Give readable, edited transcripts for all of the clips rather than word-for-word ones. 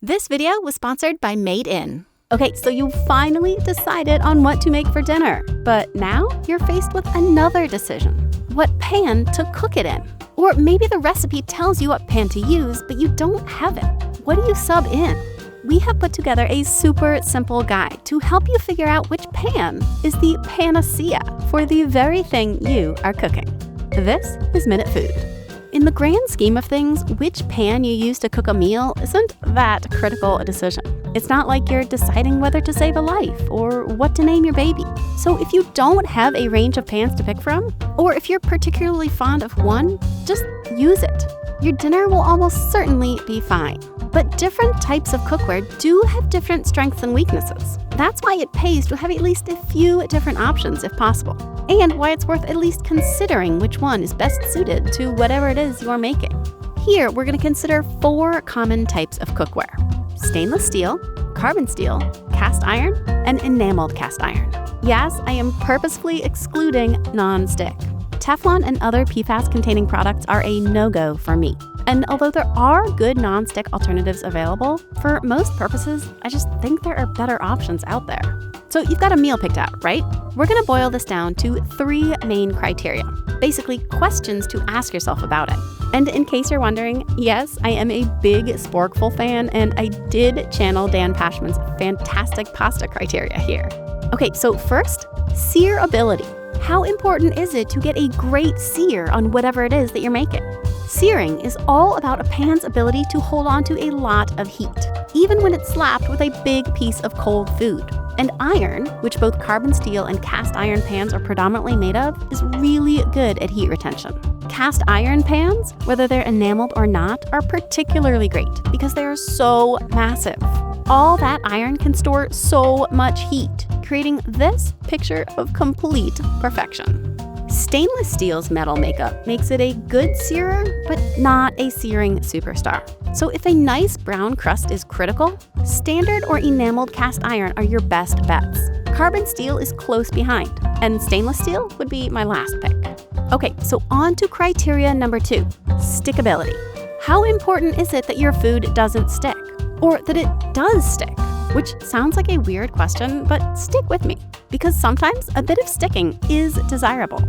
This video was sponsored by Made In. Okay, so you finally decided on what to make for dinner, but now you're faced with another decision. What pan to cook it in? Or maybe the recipe tells you what pan to use, but you don't have it. What do you sub in? We have put together a super simple guide to help you figure out which pan is the panacea for the very thing you are cooking. This is MinuteFood. In the grand scheme of things, which pan you use to cook a meal isn't that critical a decision. It's not like you're deciding whether to save a life or what to name your baby. So if you don't have a range of pans to pick from, or if you're particularly fond of one, just use it. Your dinner will almost certainly be fine. But different types of cookware do have different strengths and weaknesses. That's why it pays to have at least a few different options if possible, and why it's worth at least considering which one is best suited to whatever it is you're making. Here, we're going to consider 4 common types of cookware: stainless steel, carbon steel, cast iron, and enameled cast iron. Yes, I am purposefully excluding non-stick. Teflon and other PFAS-containing products are a no-go for me. And although there are good non-stick alternatives available, for most purposes, I just think there are better options out there. So you've got a meal picked out, right? We're gonna boil this down to 3 main criteria, basically questions to ask yourself about it. And in case you're wondering, yes, I am a big Sporkful fan, and I did channel Dan Pashman's fantastic pasta criteria here. Okay, so first, searability. How important is it to get a great sear on whatever it is that you're making? Searing is all about a pan's ability to hold on to a lot of heat, even when it's slapped with a big piece of cold food. And iron, which both carbon steel and cast iron pans are predominantly made of, is really good at heat retention. Cast iron pans, whether they're enameled or not, are particularly great because they are so massive. All that iron can store so much heat, creating this picture of complete perfection. Stainless steel's metal makeup makes it a good searer, but not a searing superstar. So if a nice brown crust is critical, standard or enameled cast iron are your best bets. Carbon steel is close behind, and stainless steel would be my last pick. Okay, so on to criteria number 2, stickability. How important is it that your food doesn't stick? Or that it does stick? Which sounds like a weird question, but stick with me, because sometimes a bit of sticking is desirable.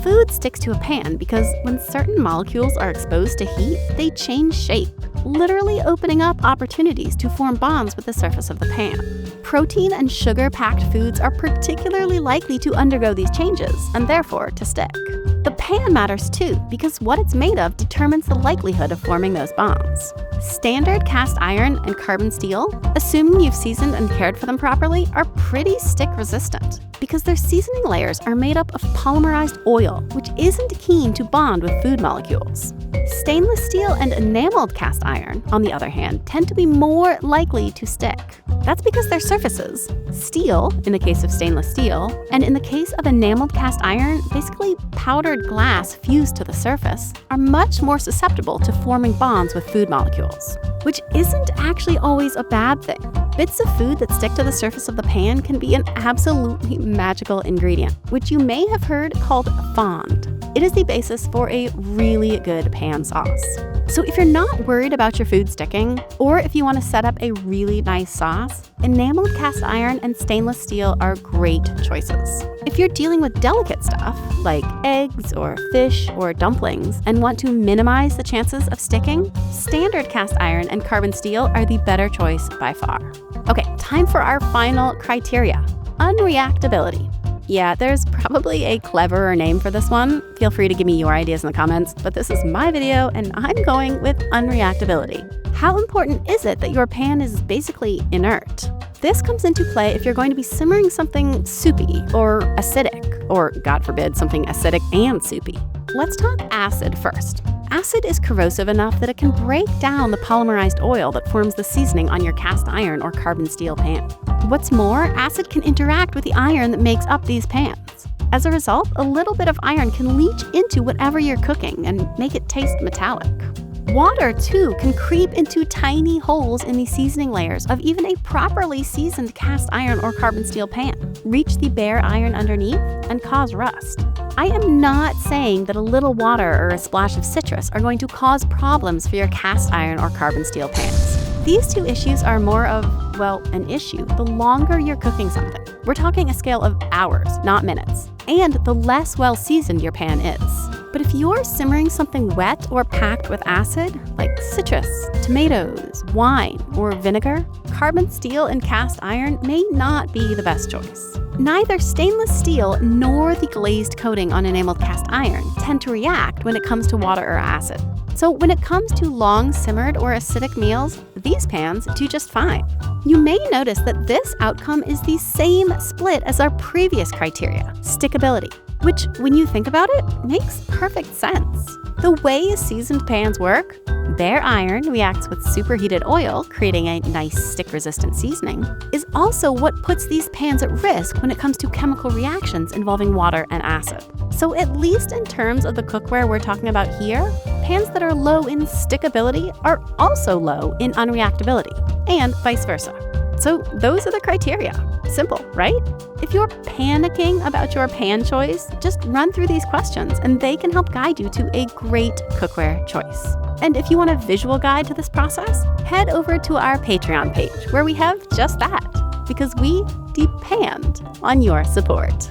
Food sticks to a pan because when certain molecules are exposed to heat, they change shape, literally opening up opportunities to form bonds with the surface of the pan. Protein and sugar-packed foods are particularly likely to undergo these changes, and therefore to stick. The pan matters too, because what it's made of determines the likelihood of forming those bonds. Standard cast iron and carbon steel, assuming you've seasoned and cared for them properly, are pretty stick resistant because their seasoning layers are made up of polymerized oil, which isn't keen to bond with food molecules. Stainless steel and enameled cast iron, on the other hand, tend to be more likely to stick. That's because their surfaces, steel in the case of stainless steel, and in the case of enameled cast iron, basically powdered glass fused to the surface, are much more susceptible to forming bonds with food molecules, which isn't actually always a bad thing. Bits of food that stick to the surface of the pan can be an absolutely magical ingredient, which you may have heard called fond. It is the basis for a really good pan sauce. So if you're not worried about your food sticking, or if you want to set up a really nice sauce, enameled cast iron and stainless steel are great choices. If you're dealing with delicate stuff, like eggs or fish or dumplings, and want to minimize the chances of sticking, standard cast iron and carbon steel are the better choice by far. Okay, time for our final criteria: unreactability. Yeah, there's probably a cleverer name for this one. Feel free to give me your ideas in the comments, but this is my video and I'm going with unreactability. How important is it that your pan is basically inert? This comes into play if you're going to be simmering something soupy or acidic, or God forbid, something acidic and soupy. Let's talk acid first. Acid is corrosive enough that it can break down the polymerized oil that forms the seasoning on your cast iron or carbon steel pan. What's more, acid can interact with the iron that makes up these pans. As a result, a little bit of iron can leach into whatever you're cooking and make it taste metallic. Water, too, can creep into tiny holes in the seasoning layers of even a properly seasoned cast iron or carbon steel pan, reach the bare iron underneath, and cause rust. I am not saying that a little water or a splash of citrus are going to cause problems for your cast iron or carbon steel pans. These two issues are more of, well, an issue the longer you're cooking something. We're talking a scale of hours, not minutes, and the less well-seasoned your pan is. But if you're simmering something wet or packed with acid, like citrus, tomatoes, wine, or vinegar, carbon steel and cast iron may not be the best choice. Neither stainless steel nor the glazed coating on enameled cast iron tend to react when it comes to water or acid. So when it comes to long simmered or acidic meals, these pans do just fine. You may notice that this outcome is the same split as our previous criteria, stickability, which, when you think about it, makes perfect sense. The way seasoned pans work, their iron reacts with superheated oil, creating a nice stick-resistant seasoning, is also what puts these pans at risk when it comes to chemical reactions involving water and acid. So at least in terms of the cookware we're talking about here, pans that are low in stickability are also low in unreactability, and vice versa. So those are the criteria. Simple, right? If you're panicking about your pan choice, just run through these questions and they can help guide you to a great cookware choice. And if you want a visual guide to this process, head over to our Patreon page where we have just that, because we depend on your support.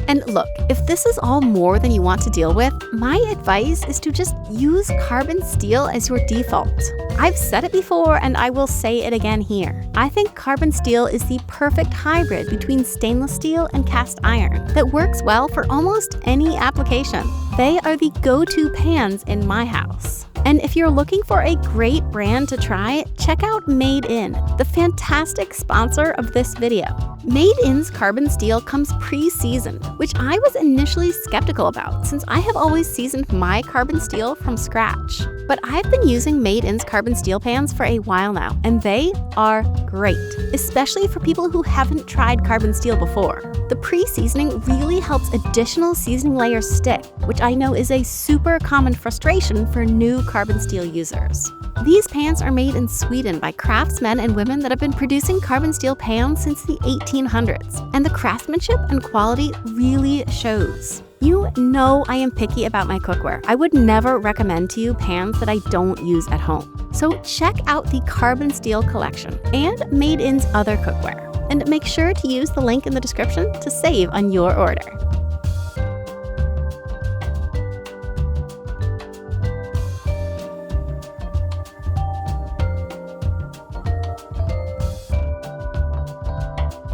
And look, if this is all more than you want to deal with, my advice is to just use carbon steel as your default. I've said it before and I will say it again here. I think carbon steel is the perfect hybrid between stainless steel and cast iron that works well for almost any application. They are the go-to pans in my house. And if you're looking for a great brand to try, check out Made In, the fantastic sponsor of this video. Made In's carbon steel comes pre-seasoned, which I was initially skeptical about since I have always seasoned my carbon steel from scratch. But I've been using Made In's carbon steel pans for a while now, and they are great, especially for people who haven't tried carbon steel before. The pre-seasoning really helps additional seasoning layers stick, which I know is a super common frustration for new carbon steel users. These pans are made in Sweden by craftsmen and women that have been producing carbon steel pans since the 1800s, and the craftsmanship and quality really shows. You know I am picky about my cookware. I would never recommend to you pans that I don't use at home. So check out the carbon steel collection and Made In's other cookware. And make sure to use the link in the description to save on your order.